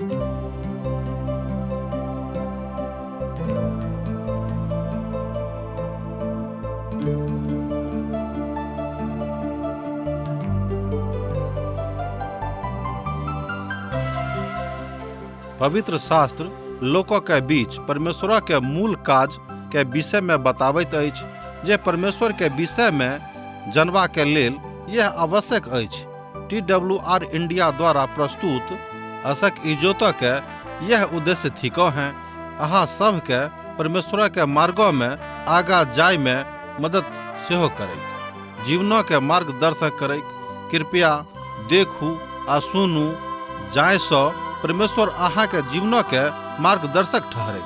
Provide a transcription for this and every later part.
पवित्र शास्त्र लोकों के बीच परमेश्वर के मूल काज के विषय में बताबैत अछि, जे परमेश्वर के विषय में जनबा के लेल यह आवश्यक अछि। TWR इंडिया द्वारा प्रस्तुत अशक इजोतो के यह उद्देश्य थिको हैं अहाँ सब के परमेश्वर के मार्गों में आगा जाय में मदद सेहो करे, जीवनों के मार्गदर्शक करे। कृपया देखू आ सुनू, जाय सो परमेश्वर अहाँ के जीवनों के मार्गदर्शक ठहरे।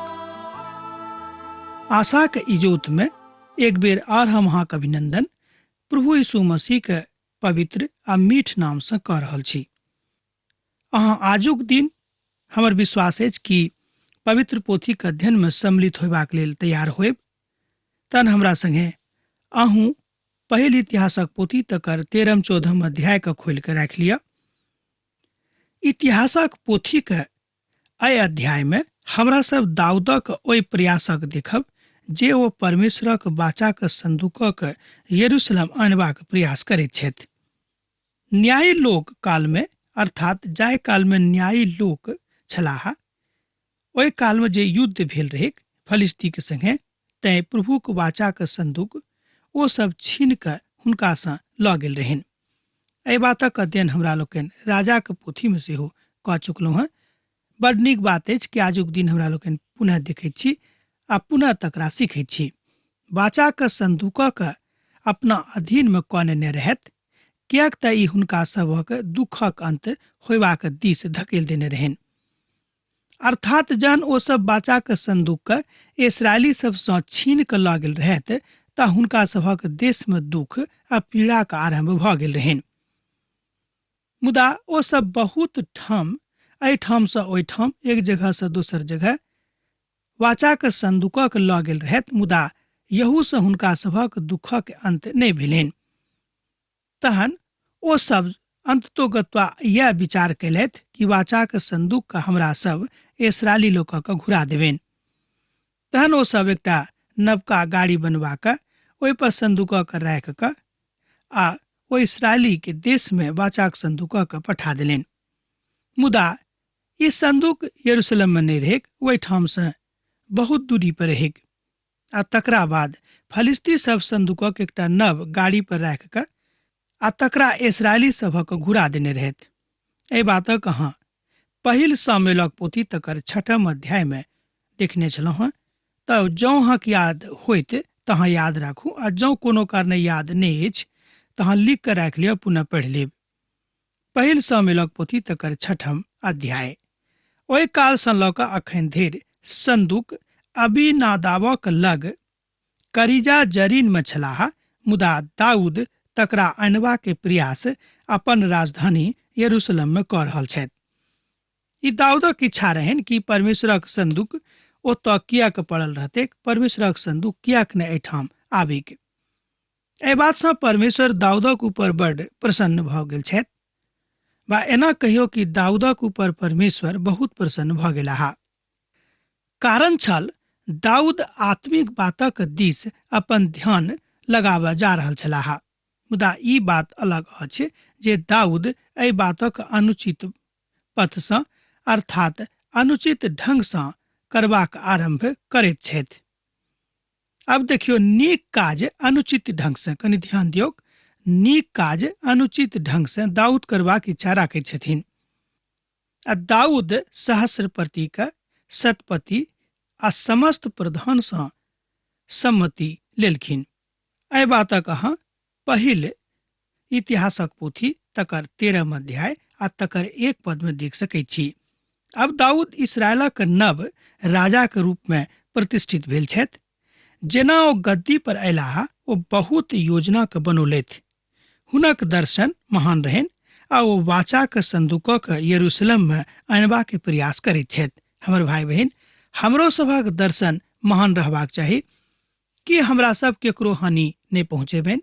आशा के इजोत में एक बेर और हम अहाँ के अभिनंदन प्रभु यीशु मसीह के पवित्र आ मीठ नाम से कह रहल छी। अहाँ आजुक दिन हमर विश्वास अछि कि पवित्र पोथी के अध्ययन में सम्मिलित होबाक लेल तैयार होएब। तन हमरा संगे अहूँ पहिल इतिहासक पोथी तकर 13-14 अध्याय के खोल के राख लिया। इतिहासक पोथी के अय अध्याय में हमरा सब दाऊदक ओहि प्रयासक देखब जे ओ परमेश्वरक वाचाक संदूकक यरूशलेम आनबाक प्रयास करैत छथि। न्यायी लोक काल में, अर्थात जाहि काल में न्यायी लोक छलाह, ओहि काल में जे युद्ध भेल रहे फलिस्ती के संगे, तै प्रभुक वाचाक संदूक ओ सब छीन के हुनका से ल गेल रहन। एहि बातक अध्ययन हमरा लोकनि राजा के पोथी में सेहो कऽ चुकलहुँ हैं। बड़ नीक बात अछि कि आजुक दिन हमरा लोकनि पुनः देखैत छी आ पुनः तकरा सीखैत छी। वाचा के संदूकक अपना अधीन में कनेने रहत, कियाक तऽ ई हुनका सभक दुखक अंत होयबाक दिस धकेल देने रहन। अर्थात जहन ओ सब वाचा के संदूक के इस्राएली सब सँ छीन के लऽ गेल रहत तऽ हुनका सभक देश में दुख आ पीड़ा के आरंभ भऽ गेल रहन। मुदा ओ सब बहुत ठाम, एहिठाम से ओहिठाम, एक जगह से दोसर जगह वाचा के संदूकक लऽ गेल रहत, मुदा यहू से हुनका सभक दुखक अंत नहि भेलनि। तहन ओ सब अंततोगत्वा यह विचार कैलथि कि वाचा के संदूक के हमरा सब इस्राएली लोक के घुरा देबनि। तहन ओ सब एकटा नवका गाड़ी बनवा के ओहि पर संदूकक राखि के आ ओ इस्राएली के देश में वाचा के संदूकक पठा देलनि। मुदा ई संदूक यरूशलेम में नहीं रहेक, ओहि ठाम से बहुत दूरी पर रहेक। आ तकरा बाद फलिस्ती सब संदूकक एकटा नव गाड़ी पर राखि के आ तकरा इस्राएली सभक घुरा देने रहत। एहि बातक अहाँ पहिल सामुएलक पोथी तकर 6 अध्याय में देखने छलहुँ हैं। तऽ जँ अहाँके याद होइत तहाँ याद राखू, आ जँ कोनो कारणे याद नहीं अछि तहाँ लिख के राख लिया, पुनः पढ़ लेब। पहिल सामुएलक पोथी तकर 6 अध्याय। ओहि काल सँ लऽ कऽ अखन धरि संदूक अबीनादाबक लग करीजा जरीन में छलाह, मुदा दाऊद तकरा अनबा के प्रयास अपन राजधानी यरूशलेम में कऽ रहल छथि। ई दाऊदक इच्छा रहन कि परमेश्वरक संदूक ओतऽ कियाक पड़ल रहते, परमेश्वरक संदूक कियाक ने एहिठाम आबिक। एहि बात सँ परमेश्वर दाऊदक ऊपर बड़ प्रसन्न भऽ गेल छथि, बा एना कहियो कि दाऊदक ऊपर परमेश्वर बहुत प्रसन्न भऽ गेलाह। कारण छल दाऊद आत्मिक बातक दिस अपन ध्यान लगाबऽ जा रहल छलाह। मुदा ई बात अलग अछि जे दाऊद एहि बातक अनुचित पथ सँ, अर्थात अनुचित ढंग सँ करबाक आरंभ करैत छथि। अब देखियो, नीक काज अनुचित ढंग से, कनि ध्यान दियौ, नीक काज अनुचित ढंग से दाऊद करबाक इच्छा राखैत छथिन। आ दाऊद सहस्त्रपति के शतपति आ समस्त प्रधान सँ सम्मति लेलखिन। एहि बातक अहाँ पहिल इतिहासक पोथी तकर 13 अध्याय आ तकर 1 पद में देख सकैत छी। अब दाऊद इस्राएलक नव राजा के रूप में प्रतिष्ठित भेल छथि। जेना ओ गद्दी पर अयलाह, ओ बहुत योजना के बनौलथि। हुनक दर्शन महान रहन आ ओ वाचा के संदूकक यरूशलेम में अनबा के प्रयास करैत छथि। हमर भाई बहन, हमरो सभक दर्शन महान रहबाक चाही कि हमरा सब केकरो हानि नहीं पहुँचेबनि।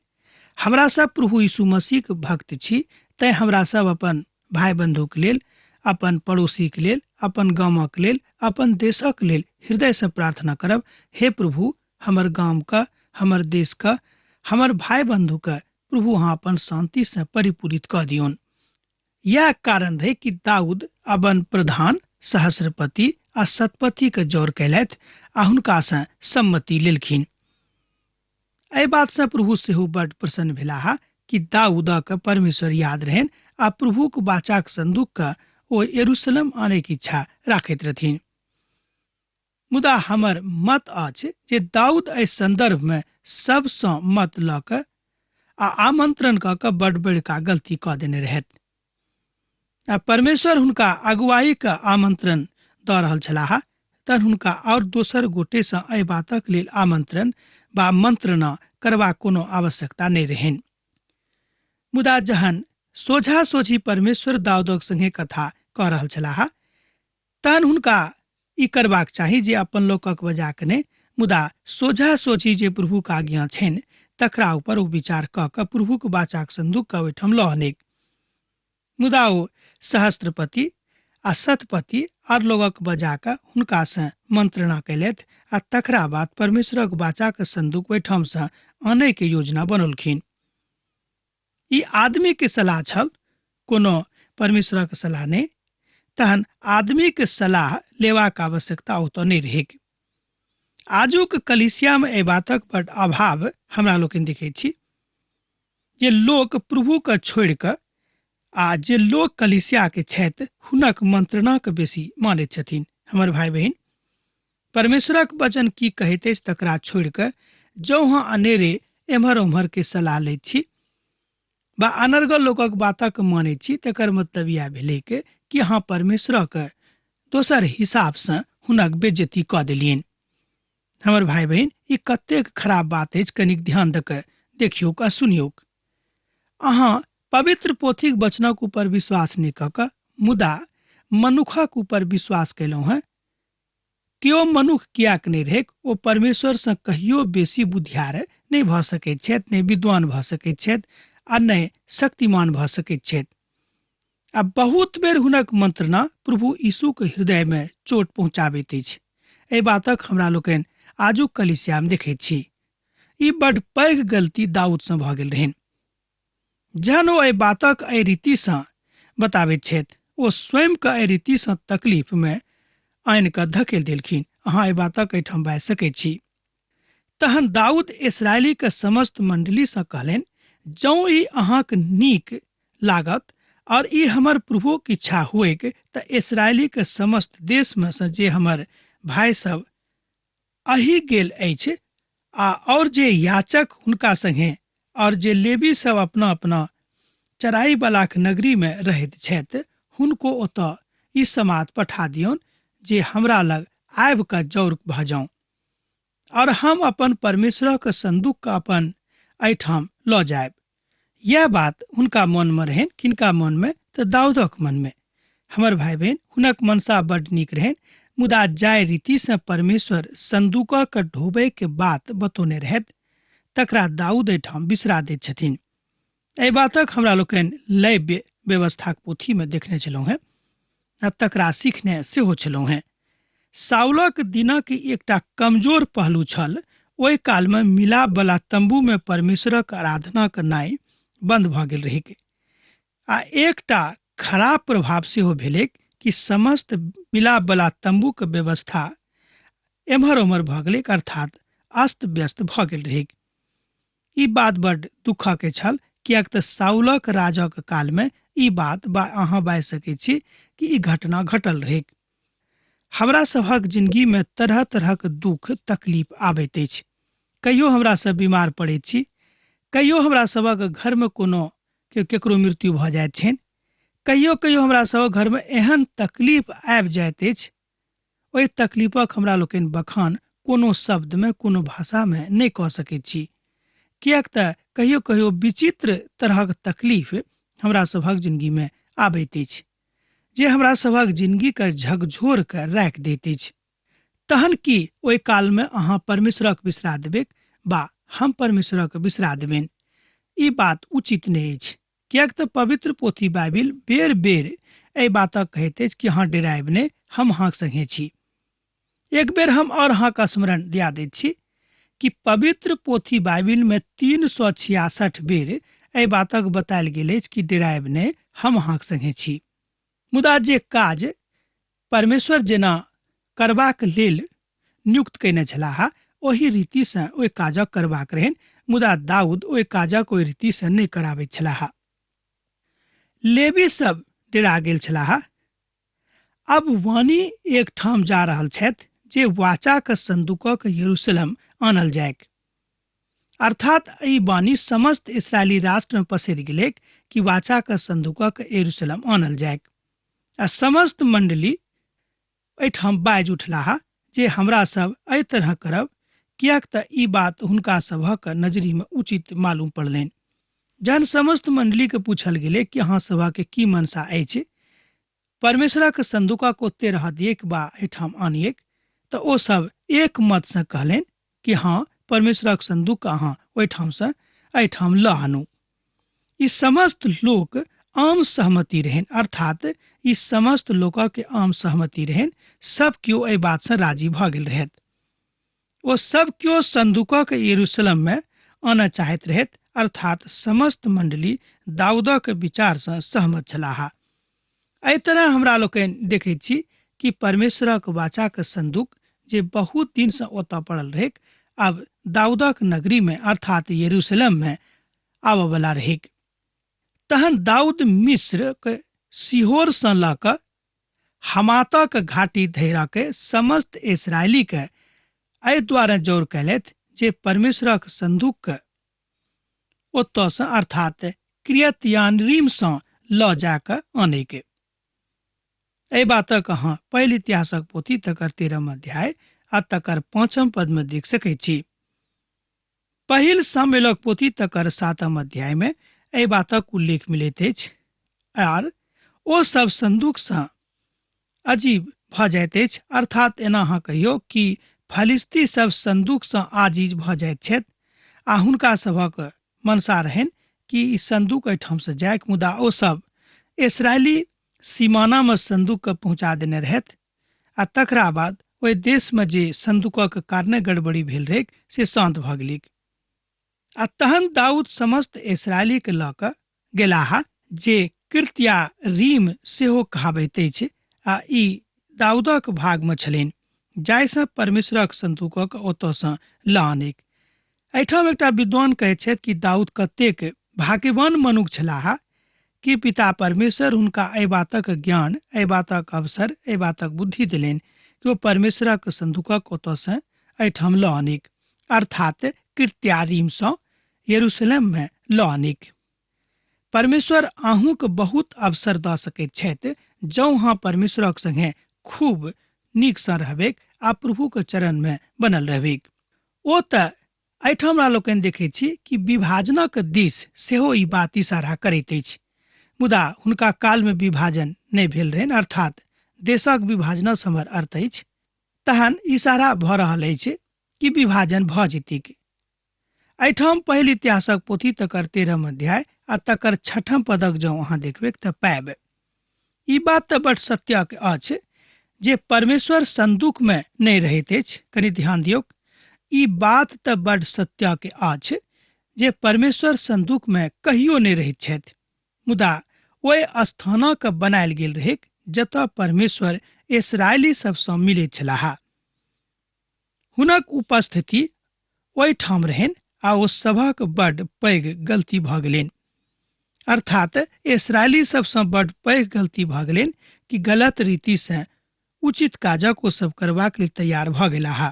हमरा सब प्रभु यीशु मसीह के भक्त छी, तै हमरा सब अपन भाई बंधु के लेल अपन पड़ोसीक लेल, अपन गामक लेल, अपन देशक लेल हृदय से प्रार्थना करब, हे प्रभु हमर गाम का, हमर देश का, हमर भाई बंधु का प्रभु अहाँ अपन शांति से परिपूरित कऽ दियौन। यह कारण रहे कि दाऊद अपन प्रधान, सहस्रपति आ शतपति के जोर कैलथि आ हुनका से सम्मति लेलखिन। एहि बात से प्रभु सेहो बड़ प्रसन्न भेलाह कि दाऊदक परमेश्वर याद रहन आ प्रभुक वाचाक संदूक के ओ यरूशलेम आने की इच्छा राखैत रहथिन। मुदा हमर मत अछि जे दाऊद एहि संदर्भ में सबसँ मत लऽ कऽ आ आमंत्रण कऽ कऽ बड़ बड़का गलती कऽ देने रहथि। आ परमेश्वर हुनका अगुवाई के आमंत्रण दऽ रहल छलाह तहन हुनका और दोसर गोटे से एहि बातक लेल आमंत्रण वा मंत्रणा करबाक कोनो आवश्यकता नहि रहनि। मुदा जहन सोझा सोझी परमेश्वर दाऊदक संगे कथा कऽ रहल छलाह तहन हुनका ई करबाक चाही जे अपन लोकक बजा के नहि, मुदा सोझा सोझी जे प्रभुक आज्ञा छनि तकरा ऊपर ओ विचार कऽ कऽ प्रभुक वाचाक संदूक के ओहिठाम लऽ अनेक। मुदा ओ सहस्त्रपति आ शतपति आर लोगक बजा कऽ हुनका से मंत्रणा कैलथि आ तकरा बाद परमेश्वरक वाचाक संदूक ओहिठाम से आनय के योजना बनौलखिन। ई आदमी के सलाह छल, कोनो परमेश्वरक सलाह नहि। तहन आदमी के सलाह लेबाक आवश्यकता ओतऽ नहि रहेक। आजुक कलीसिया में एहि बातक बड़ अभाव हमरा लोकनि देखैत छी जे लोक प्रभु के छोड़ि कऽ आ जे लोक कलीसिया के छथि हुनक मंत्रणा के बेसी मानैत छथिन। हमर भाई बहिन, परमेश्वरक वचन की कहैत अछि तकरा छोड़ि कऽ जँ अहाँ अनेरे एम्हर ओम्हर के सलाह लैत छी बा अनर्गल लोकक बातक मानैत छी, तकर मतलब इएह भेलै कि अहाँ परमेश्वरक दोसर हिसाब से हुनक बेइज्जती कऽ देलियनि। हमर भाई बहिन, ई कतेक खराब बात अछि, कनिक ध्यान दऽ कऽ देखियौक आ सुनियौक। अहाँ पवित्र पोथीक वचनक ऊपर विश्वास नहि कऽ कऽ मुदा मनुखक ऊपर विश्वास केलहुँ हैं। केओ मनुख कियाक नहि रहैक, ओ परमेश्वर से कहियो बेसी बुद्धियार नहि भऽ सकैत छथि, नहि विद्वान भऽ सकैत छथि आ नहि शक्तिमान भऽ सकैत छथि। आ बहुत बेर हुनक मंत्रणा प्रभु यीशु के हृदय में चोट पहुँचाबैत अछि। एहि बातक हमरा लोकनि आजुक कलीसिया में देखैत छी। ई बड़ पैघ गलती दाऊद से भऽ गेल रहनि। जहन ओ एहि बातक एहि रीति से बताबैत छथि, ओ स्वयं के एहि रीति से तकलीफ में आनि कऽ धकेल देलखिन। अहाँ एहि बातक एहिठाम बाजि सकैत छी। तहन दाऊद इस्राएली के समस्त मंडली से कहलनि, जँ ई अहाँक नीक लागत और ई हमर प्रभुक इच्छा हुएक तऽ इस्राएली के समस्त देश में से जे हमर भाई सब अही गेल अछि आ और जे याचक हुनका संगे और जे लेवी सब अपना अपना चराई बलाक नगरी में रहैत छथि हुनको ओतऽ ई समाद पठा दियौन जे हमरा लग आबि कऽ जौर भऽ जाऊँ और हम अपन परमेश्वरक संदूक के अपन एहिठाम लऽ जायब। यह बात हुनका मन में रहन। किनका मन में? तऽ दाऊदक मन में। हमर भाई बहन, हुनक मनसा बड़ नीक रहन, मुदा जाय रीति से परमेश्वर संदूकक ढोबे के बात बतौने रहत तकरा दाऊद एहिठाम बिसरा दैत छथिन। एहि बातक हमरा लोकनि लय व्यवस्थाक पोथी में देखने छलहुँ हैं आ तकरा सीखने सेहो छलहुँ हैं। साउलक दिनक एकटा कमजोर पहलू छल, ओहि काल में मिलाप बला तंबू में परमेश्वरक आराधना करनाइ बंद भऽ गेल रहैक। आ एकटा खराब प्रभाव सेहो भेलै कि समस्त मिलाप बला तंबूक व्यवस्था एम्हर ओम्हर भऽ गेलै, अर्थात अस्त व्यस्त भऽ गेल रहैक। ई बात बड़ दुखक छल, किएक तऽ साउलक राजक काल में ई बात अहाँ बाजि सकैत छी कि ई घटना घटल रहैक। हमरा सभक जिंदगी में तरह तरहक दुख तकलीफ आबैत अछि। कहियो हमरा सब बीमार पड़ैत छी, कहियो हमरा सबक घर में कोनो केकरो मृत्यु भऽ जाइत छनि, कहियो कहियो हमरा सबक घर में एहन तकलीफ आबि जाइत अछि, ओहि तकलीफक हमरा लोकनि बखान कोनो शब्द में कोनो भाषा में नहि कऽ सकैत छी। किएक तऽ कहियो कहियो विचित्र तरहक तकलीफ हमरा सभक जिंदगी में आबैत अछि जे हमरा सभक जिंदगी के झकझोर के राखि दैत अछि। तहन की ओहि काल में अहाँ परमेश्वरक बिसरा देबै बा हम परमेश्वरक बिसरा देबनि? ई बात उचित नहि अछि, किएक तऽ पवित्र पोथी बाइबिल बेर बेर एहि बातक कहैत अछि कि अहाँ डेरायब नहि, हम अहाँक संगे छी। एक बेर हम और अहाँक स्मरण दिया दैत छी कि पवित्र पोथी बाइबिलमे 366 बेर एहि बातक बतायल गेल अछि कि डेरायब नहि, हम अहाँक संगे छी। मुदा जे काज परमेश्वर जेना करबाक लेल नियुक्त कयने छलाह, ओहि रीतिसँ ओहि काजक करबाक रहनि, मुदा दाऊद ओहि काजक ओहि रीतिसँ नहि कराबैत छलाह। लेवी सब डेरा गेल छलाह। अब वाणी एक ठाम जा रहल छथि जे वाचाक संदूकक यरूशलेम आनल जायक। अर्थात ई वाणी समस्त इस्राएली राष्ट्र में पसरि गेलै कि वाचाक संदूकक यरूशलेम आनल जायक। आ समस्त मंडली एहिठाम बाजि उठलाह जे हमरा सब एहि तरह करब, कियाक तऽ ई बात हुनका सभक नजरी में उचित मालूम पड़लनि। जहन समस्त मंडली के पूछल गेलै कि अहाँ सभक की मनसा अछि, परमेश्वरक संदूकक ओते रह दियैक वा एहिठाम आनियैक, तऽ ओ सब एक मत से कहलनि कि हाँ, परमेश्वरक संदूक अहाँ ओहिठामसँ एहिठाम लऽ आनू। ई समस्त लोक आम सहमति रहनि, अर्थात ई समस्त लोकक के आम सहमति रहनि। सब केओ एहि बात से राजी भऽ गेल रहथि। ओ सब केओ संदूकक यरूशलेम में आनय चाहैत रहथि, अर्थात समस्त मंडली दाऊदक विचार से सहमत छलाह। एहि तरह हमरा लोकनि देखैत छी कि परमेश्वरक वाचाक संदूक जे बहुत दिन से ओतऽ पड़ल रहैक, आब दाऊदक नगरी में अर्थात यरूशलेम में आबऽ वाला रहैक। तहन दाऊद मिस्र के सीहोर से लऽ कऽ हमातक घाटी धरि के समस्त इस्राएली के एहि दुआरे जोर कयलथि जे परमेश्वरक संदूक के ओतऽ से अर्थात किर्यतयारीम से लऽ जाकऽ आनै के। एहि बातक अहाँ पहिल इतिहासक पोथी तकर 13 अध्याय आ तकर 5 पद में देख सकैत छी। पहिल सामुएलक पोथी तकर 7 अध्याय में एहि बातक उल्लेख मिलैत अछि। आर ओ सब संदूक से अजीब भऽ जाइत अछि, अर्थात एना अहाँ कहियौ कि फलिस्ती सब संदूक से आजीज भऽ जाइत छथि आ हुनका सभक मनसा रहनि कि ई संदूक एहिठाम से जायक, मुदा ओ सब इस्राएली सीमाना में संदूक के पहुंचा देने रहथि। आ तकरा बाद ओहि देश में जे संदूकक कारणे गड़बड़ी भेल रहै से शांत भऽ गेलै। आ तहन दाऊद समस्त इस्राएली के लऽ कऽ गेलाह, जे किर्यतयारीम सेहो कहाबैत अछि, आ ई दाऊदक भाग में छलनि, जाहिसँ परमेश्वरक संदूकक ओतऽ सँ लऽ आनैक। एहिठाम एकटा विद्वान कहैत छथि कि दाऊद कतेक भाग्यवान मनुष्य छलाह कि पिता परमेश्वर हुनका एहि बातक ज्ञान, एहि बातक अवसर, एहि बातक बुद्धि देलनि कि ओ परमेश्वरक संदूकक ओतऽ सँ एहिठाम लऽ आनैक, अर्थात किर्यतयारीम सँ यरूशलेम में लऽ आनैक। परमेश्वर अहूँके बहुत अवसर दऽ सकैत छथि जँ अहाँ परमेश्वरक संगे खूब नीक सँ रहबैक आ प्रभुके चरण में बनल रहबैक। ओ तऽ एहिठाम हमरा लोकनि देखैत छी कि विभाजनक दिस सेहो ई बात इशारा करैत अछि, मुदा हुनका काल में विभाजन नहि भेल रहनि, अर्थात देशक विभाजनसँ हमर अर्थ अछि तहन इशारा भऽ रहल अछि कि विभाजन भऽ जेतैक। एहिठाम पहिल इतिहासक पोथी तकर 13 अध्याय आ तकर 6 पदक जँ अहाँ देखबै तऽ पायब। ई बात तऽ बड़ सत्य अछि जे परमेश्वर संदूक में नहि रहैत अछि। कनि ध्यान दियौ, ई बात तऽ बड़ सत्य अछि जे परमेश्वर संदूक में कहियो नहि रहैत छथि, मुदा ओहि स्थानक बनायल गेल रहै जतऽ परमेश्वर इस्राएली सबसँ मिलैत छलाह। हुनक उपस्थिति ओहिठाम रहनि आ ओ सभक बड़ पैघ गलती भऽ गेलनि, अर्थात इस्राएली सबसँ बड़ पैघ गलती भऽ गेलनि कि गलत रीति से उचित काजक ओ सब करबाक लेल तैयार भऽ गेलाह,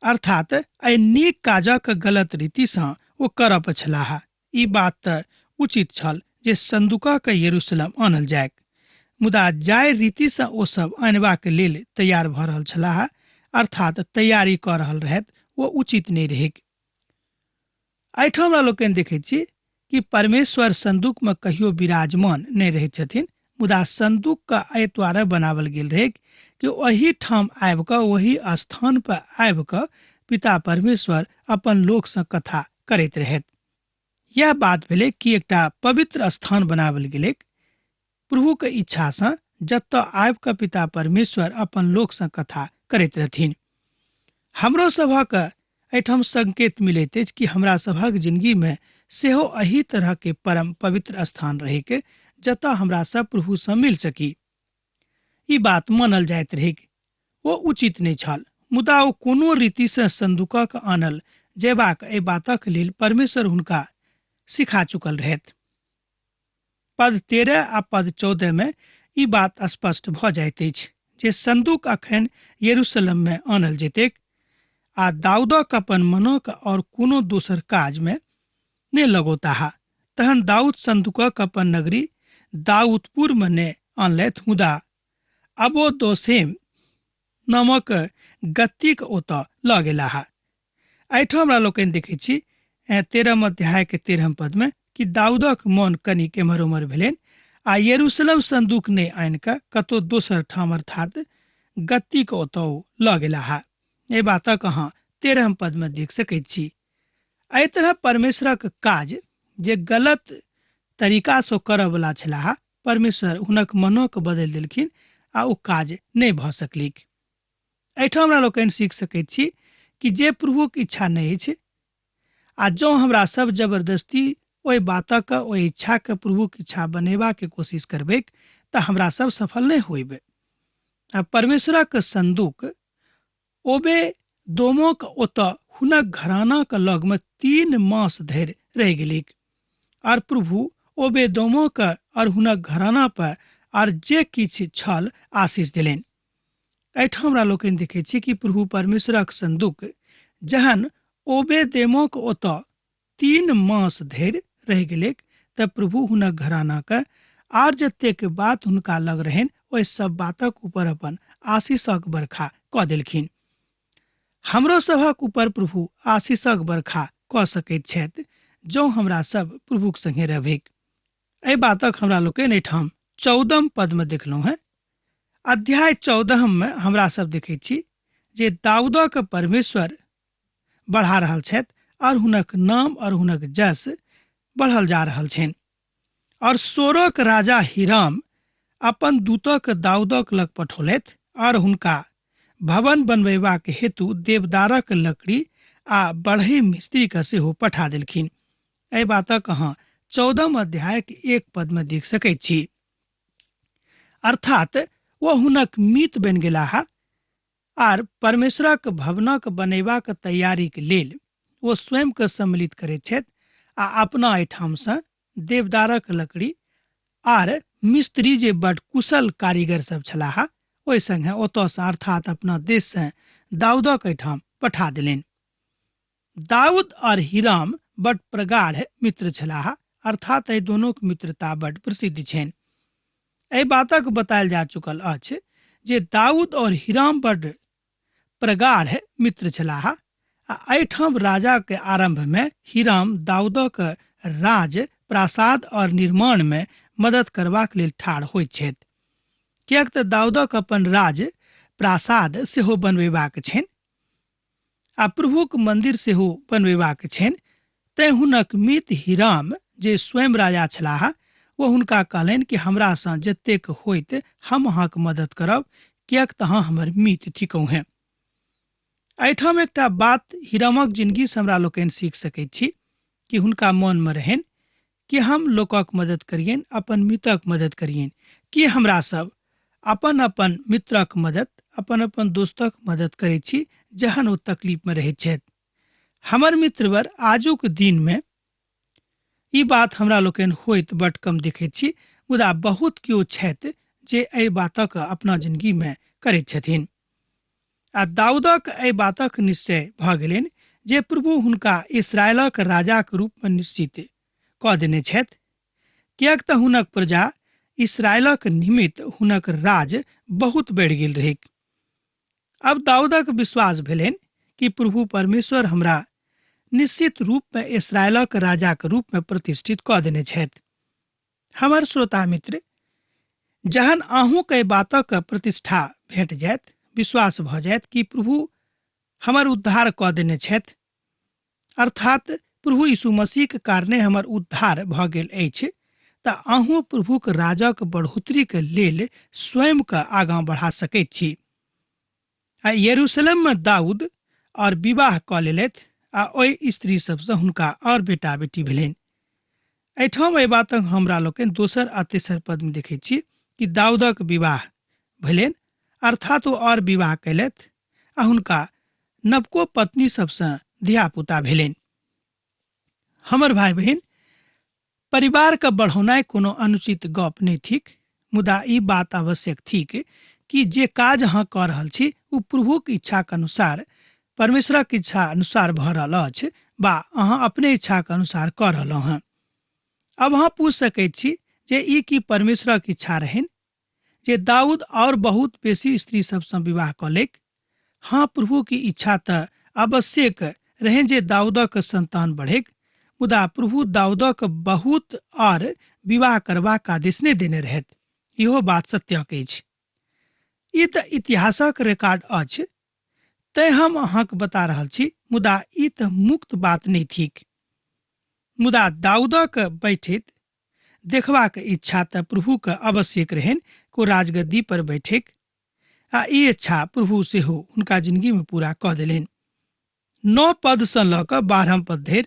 अर्थात एहि नीक काजक गलत रीति सँ ओ करब छलाह। ई बात तऽ उचित छल जे संदूकक यरूशलेम आनल जायक, मुदा जाहि रीति सँ ओ सब आनबाक लेल तैयार भऽ रहल छलाह, अर्थात तैयारी कऽ रहल रहथि, ओ उचित नहि रहैक। एहिठाम हमरा लोकनि देखैत छी कि परमेश्वर संदूक में कहियो विराजमान नहि रहैत छथिन, मुदा संदूक के एहि द्वारे बनावल गेल रहै कि ओही ठाम आबि कऽ, ओही स्थान पर आबि कऽ पिता परमेश्वर अपन लोक सँ कथा करैत रहथि। यह बात भेलै कि एकटा पवित्र स्थान बनावल गेलै प्रभु के इच्छा से जतऽ आबि कऽ पिता परमेश्वर अपन लोक से कथा करैत रहथिन। हमरो सभक एहिठाम संकेत मिलैत अछि कि हमरा सभक जिंदगी में सेहो एही तरह के परम पवित्र स्थान रहे के जतऽ हमरा सब प्रभु से मिल सकी। ई बात मानल जाइत रहे ओ उचित नहीं छल, मुदा ओ कोनो रीति से संदूकक आनल जेबाक एहि बातक लेल परमेश्वर हुनका सिखा चुकल रहथि। पद 13 आ पद 14 में ई बात स्पष्ट भ जाइत अछि जे संदूक अखन यरूशलेम में आनल जेतैक आ दाऊदक अपन मनक और कोनो दोसर काज में ने लगौताहा। तहन दाऊद संदूकक अपन नगरी दाऊदपुर में ने आनलथि, मुदा अबोदोसेम नामक गत्तीक ओतऽ ल गेलाहा। एहिठाम हमरा लोकनि देखै छी 13 अध्याय के 13 पद में कि दाऊदक मन कनिक एम्हर उम्हर भेलनि आ यरूशलेम संदूक ने आनि कऽ कतौ दोसर ठाम अर्थात गत्तीक ओतऽ ल गेलाहा। एहि बातक अहाँ 13 पद में देख सकैत छी। एहि तरह परमेश्वरक काज जे गलत तरीका से करऽ वाला छलाह, परमेश्वर हुनक मनक बदलि देलखिन आ ओ काज नहीं भ सकलिक। एहिठाम हमरा लोकनि सीख सकैत छी कि जे प्रभुक इच्छा नहीं अछि आ जँ हमरा सब जबरदस्ती ओहि बातक ओहि इच्छा के प्रभुक इच्छा बनेबा के कोशिश करबै तऽ हमरा सब सफल नहीं होइबै। आ परमेश्वरक संदूक ओबे दोमोक ओतऽ हुनक घरानाक लग में 3 मास धरि रहि गेलिक और प्रभु ओबे दोमोक और हुनक घराना पर और जे किछ छल आशीष दिलनि। एहिठाम हमरा लोकनि देखै छी कि प्रभु परमेश्वरक संदूक जहन ओबे देमोक ओतऽ 3 मास धरि रहि गेलिक तऽ प्रभु हुनक घराना के आर जतेक बात हुनका लग रहनि ओहि सब बातक ऊपर अपन आशीषक बरखा कऽ देलखिन। हमरो सभक ऊपर प्रभु आशीषक बरखा कऽ सकैत छथि जँ हमरा सब प्रभुक संगे रहबै। एहि बातक हमरा लोकनि एहिठाम 14 पद में देखलहुँ हैं। अध्याय 14 में हमरा सब देखै छी जे दाऊदक परमेश्वर बढ़ा रहल छथि और हुनक नाम और हुनक जस बढ़ल जा रहल छनि। और सोरक राजा हिराम अपन दूतक दाऊदक लग पठौलथि और हुनका भवन बनबेबाक हेतु देवदारक लकड़ी आ बढ़ई मिस्त्री के सेहो पठा देलखिन। एहि बातक अहाँ 14 अध्याय के 1 पद में देख सकैत छी। अर्थात वो हुनक मीत बनि गेलाह आर परमेश्वरक भवनक बनेबाक तैयारी के लेल वो स्वयं के सम्मिलित करैत छथि आ अपना एहिठाम से देवदारक लकड़ी आर मिस्त्री जे बड़ कुशल कारीगर सब छलाह ओहि संगे ओतऽ से अर्थात अपना देश से दाऊदक एहिठाम पठा देलनि। दाऊद और हिराम बड़ प्रगाढ़ मित्र छलाह, अर्थात एहि दोनों के मित्रता बड़ प्रसिद्ध छनि। एहि बातक बतायल जा चुकल अछि जे दाऊद और हिराम बड़ प्रगाढ़ मित्र छलाह आ एहिठाम राजा के आरंभ में हिराम दाऊदक राज प्रासाद और निर्माण में मदद करबाक लेल ठाढ़ होइत छथि, किएक तऽ दाऊदक अपन राज प्रासाद सेहो बनबेबाक छनि आ प्रभुक मंदिर सेहो बनबेबाक छनि। तैं हुनक मित्र हिराम जे स्वयं राजा छलाह वो हुनका कहलनि कि हमरा सँ जतेक होइत हम अहाँक मदद करब, किएक तऽ अहाँ हमर मित्र थिकौ हैं। एहिठाम एकटा बात हिरामक जिंदगी से हमरा लोकनि सीख सकैत छी कि हुनका मन में रहनि कि हम लोकक मदद करियनि, अपन मित्रक मदद करियनि, कि हमरा सब अपन अपन मित्रक मदद अपन अपन दोस्तक मदद करैत छी जहन ओ तकलीफ में रहैत छथि। हमर मित्रवर आजुक दिन में ई बात हमरा लोकनि होइत बड़ कम देखैत छी, मुदा बहुत केओ छथि जे एहि बातक अपना जिंदगी में करैत छथिन। आ दाऊदक एहि बातक निश्चय भऽ गेलनि जे प्रभु हुनका इस्राएलक राजाक रूप में निश्चित कऽ देने छथि, किएक तऽ हुनक प्रजा इस्राएलक निमित्त हुनक राज बहुत बढ़ि गेल रहैक। अब दाऊदक विश्वास भेलनि कि प्रभु परमेश्वर हमरा निश्चित रूप में इस्राएलक राजा के रूप में प्रतिष्ठित कऽ देने छथि। हमर श्रोता मित्र, जहन अहूँ के बातक प्रतिष्ठा भेट जायत, विश्वास भऽ जायत कि प्रभु हमर उद्धार कऽ देने छथि, अर्थात प्रभु यीशु मसीह के कारणे हमर उद्धार भऽ गेल अछि, तऽ अहूँ प्रभुक राजक बढ़ोतरीके लेल स्वयं के आगाँ बढ़ा सकैत छी। आ यरूशलेममे दाऊद और विवाह कऽ लेलथि आ ओहि स्त्री सबसँ हुनका और बेटा बेटी भेलनि। एहिठाम एहि बातक हमरा लोकनि दोसर आ तेसर पदमे देखैत छी कि दाऊदक विवाह भेलनि, अर्थात ओ और विवाह कयलथि आ हुनका नवको पत्नी सबसँ धियापुता भेलनि। हमर भाई बहिन, परिवारके बढ़ौनाइ कोनो अनुचित गप नहि थिक, मुदा ई बात आवश्यक थिक कि जे काज अहाँ कऽ रहल छी ओ प्रभुक इच्छाके अनुसार, परमेश्वरक इच्छा अनुसार भऽ रहल अछि वा अहाँ अपने इच्छाके अनुसार कऽ रहलहुँ हँ। अब अहाँ पूछ सकैत छी जे ई की परमेश्वरक इच्छा रहनि जे दाऊद और बहुत बेसी स्त्री सबसँ विवाह कऽ लेक? हाँ, प्रभु की इच्छा तऽ आवश्यक रहनि जे दाऊदक संतान बढ़ेक, मुदा प्रभु दाऊदक बहुत और विवाह करबाक आदेश नहि देने रहथि। इहो बात सत्यक अछि। ई तऽ इतिहासक रिकॉर्ड अछि, तैं हम अहाँके बता रहल छी, मुदा ई तऽ मुक्त बात नहि थिक। मुदा दाऊदक बैठैत देखबाक इच्छा तऽ प्रभुके आवश्यक रहनि को राजगद्दी पर बैठेक, आ ई इच्छा प्रभु सेहो हुनका जिंदगीमे पूरा कऽ देलनि। 9 पदसँ लऽ कऽ 12 पद धरि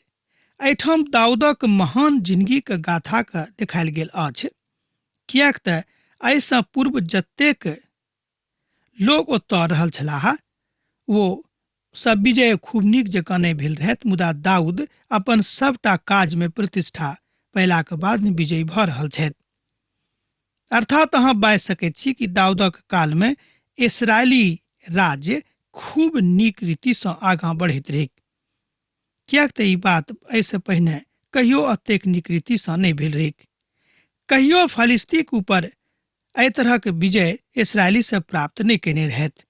एहिठाम दाऊदक महान जिंदगीके गाथाके देखायल गेल अछि, किएक तऽ एहिसँ पूर्व जतेक लोग ओतऽ रहल छलाह ओ सब विजय खूब नीक जकाँ नहि भेल रहथि, मुदा दाऊद अपन सबटा काजमे प्रतिष्ठा पयलाके बाद विजयी भऽ रहल छथि। अर्थात अहाँ बाजि सकैत छी कि दाऊदक कालमे इस्राएली राज्य खूब नीक रीतिसँ आगाँ बढ़ैत रहै, किएक तऽ ई बात एहिसँ पहिने कहियो एतेक नीक रीतिसँ नहि भेल रहै। कहियो फलिस्तीक ऊपर एहि तरहक विजय इस्राएली सब प्राप्त नहि केने रहथि,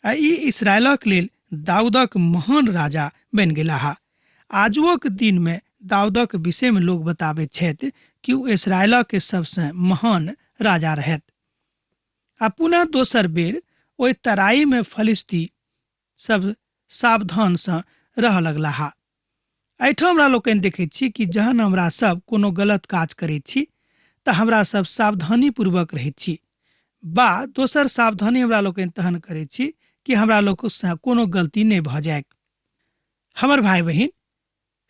आ ई इस्राएलक लेल दाऊदक महान राजा बनि गेलाह। आजुक दिनमे दाऊदक विषयमे लोग बताबैत छथि कि ओ इस्राएलक सबसँ महान राजा रहथि। आ पुनः दोसर बेर ओहि तराईमे फलिस्ती सब सावधानसँ रह लगलाह। एहिठाम हमरा लोकनि देखैत छी कि जहन हमरा सब कोनो गलत काज करैत छी तऽ हमरा सब सावधानी पूर्वक रहैत छी, बा दोसर सावधानी हमरा लोकनि तहन करैत छी कि हमरा लोकसँ कोनो गलती नहि भऽ जाए। हमर भाई बहिन,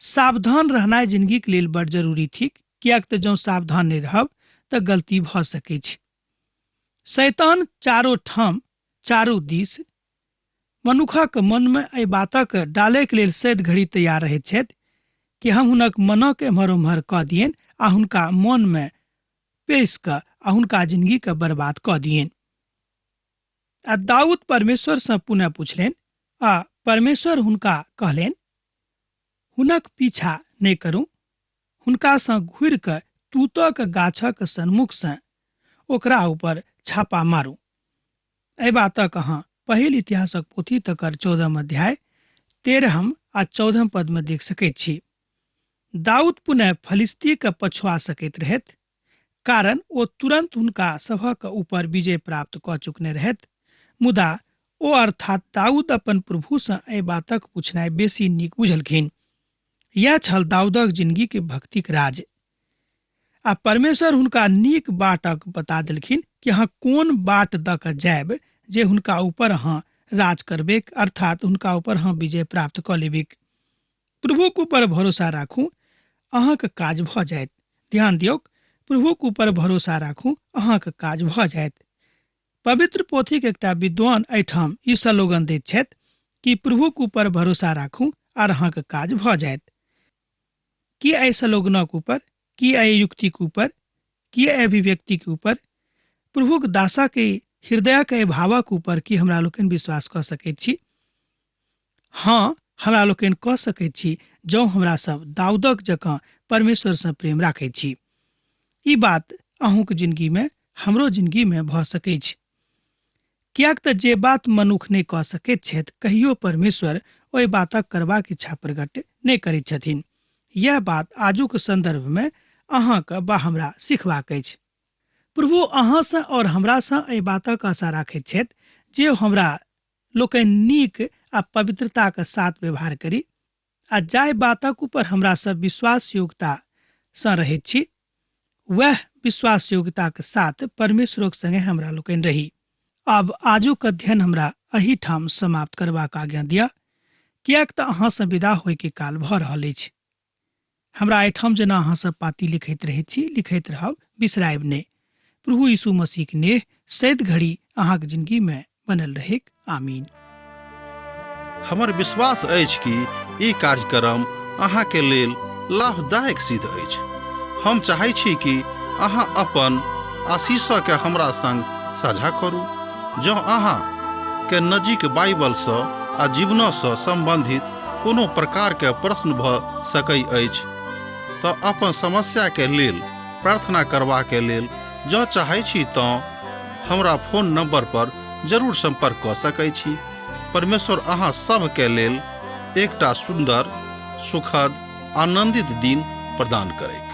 सावधान रहनाइ जिंदगीके लेल बड़ जरूरी थिक, किएक तऽ जँ सावधान नहि रहब तऽ गलती भऽ सकैत छै। शैतान चारो ठाम चारू दिस मनुखक मनमे एहि बातक डालैके लेल सद घड़ी तैयार रहैत छथि कि हम हुनक मनक एम्हर ओम्हर कऽ दियनि आ हुनका मनमे पेश कऽ आ हुनका जिंदगीके बर्बाद कऽ दियनि। आ दाऊद परमेश्वरसँ पुनः पुछलनि आ परमेश्वर हुनका कहलनि, हुनक पीछा नहि करू, हुनकासँ घुरि कऽ तूतक गाछक सन्मुखसँ ओकरा ऊपर छापा मारू। एहि बातक अहाँ पहिल इतिहासक पोथी तकर 14 अध्याय 13 आ 14 पदमे देख सकैत छी। दाऊद पुनः फलिस्तीके पछुआ सकैत रहथि, कारण ओ तुरंत हुनका सभक ऊपर विजय प्राप्त कऽ चुकने रहथि, मुदा ओ अर्थात दाऊद अपन प्रभुसँ एहि बातक पूछनाइ बेसी नीक बुझलखिन। यह छल दाऊदक जिंदगीके भक्तिक राज। आ परमेश्वर हुनका नीक बाटक बता देलखिन कि अहाँ कोन बाट दऽ कऽ जायब जे हुनका ऊपर अहाँ राज करबेक, अर्थात हुनका ऊपर अहाँ विजय प्राप्त कऽ लेबेक। प्रभुक ऊपर भरोसा राखू, अहाँके काज भऽ जायत। ध्यान दियौक, प्रभुक ऊपर भरोसा राखू, अहाँके काज भऽ जायत। पवित्र पोथीक एकटा विद्वान एहिठाम ई स्लोगन दैत छथि कि प्रभुक ऊपर भरोसा राखू आर अहाँके काज भऽ जायत। कि एहि स्लोगनक ऊपर, कि एहि युक्तिक ऊपर, कि एहि अभिव्यक्तिक ऊपर, प्रभुक दासक हृदयक एहि भावक ऊपर की हमरा लोकनि विश्वास कऽ सकैत छी? हाँ, हमरा लोकनि कऽ सकैत छी जँ हमरा सब दाऊदक जकाँ परमेश्वरसँ प्रेम राखैत छी। ई बात अहूँके जिंदगीमे हमरो जिंदगीमे भऽ सकैत छै, किएक तऽ जे बात मनुख नहि कऽ सकैत छथि कहियो परमेश्वर ओहि बातक करबाक इच्छा प्रकट नहि करैत छथिन। यह बात आजुक संदर्भमे अहाँके वा हमरा सिखबाक अछि। प्रभु अहाँसँ और हमरासँ एहि बातक आशा राखैत छथि जे हमरा लोकनि नीक आ पवित्रताके साथ व्यवहार करी, आ जाहि बातक ऊपर हमरा सब विश्वास योग्यतासँ रहैत छी वह विश्वास योग्यता के साथ परमेश्वर संगे हमरा लोकनि रही। अब आजुक अध्ययन हमरा एही ठाम समाप्त करबाक आज्ञा दिया, किएक तऽ अहाँ से विदा होय के काल भऽ रहल अछि। हमरा एहिठाम जेना अहाँ सब पाती लिखैत रहैत छी, लिखैत रहब, बिसरायब नहि। प्रभु यीशु मसीह के नेह सैत घड़ी अहाँक जिंदगी में बनल रहेक। आमीन। हमर विश्वास अछि कि ई कार्यक्रम अहाँ के लेल लाभदायक सिद्ध अछि। हम चाहै छी कि अहाँ अपन आशीषक के हमरा संग साझा करू। जँ अहाँ के नजीक बाइबल सँ आ जीवन सँ संबंधित कोनो प्रकार के प्रश्न भऽ सकै अछि तऽ अपन समस्या के लेल प्रार्थना करबा के लेल जँ चाहै छी तऽ हमरा फोन नंबर पर जरूर संपर्क कऽ सकै छी। परमेश्वर अहाँ सब के लेल एकटा सुंदर, सुखद, आनंदित दिन प्रदान करैक।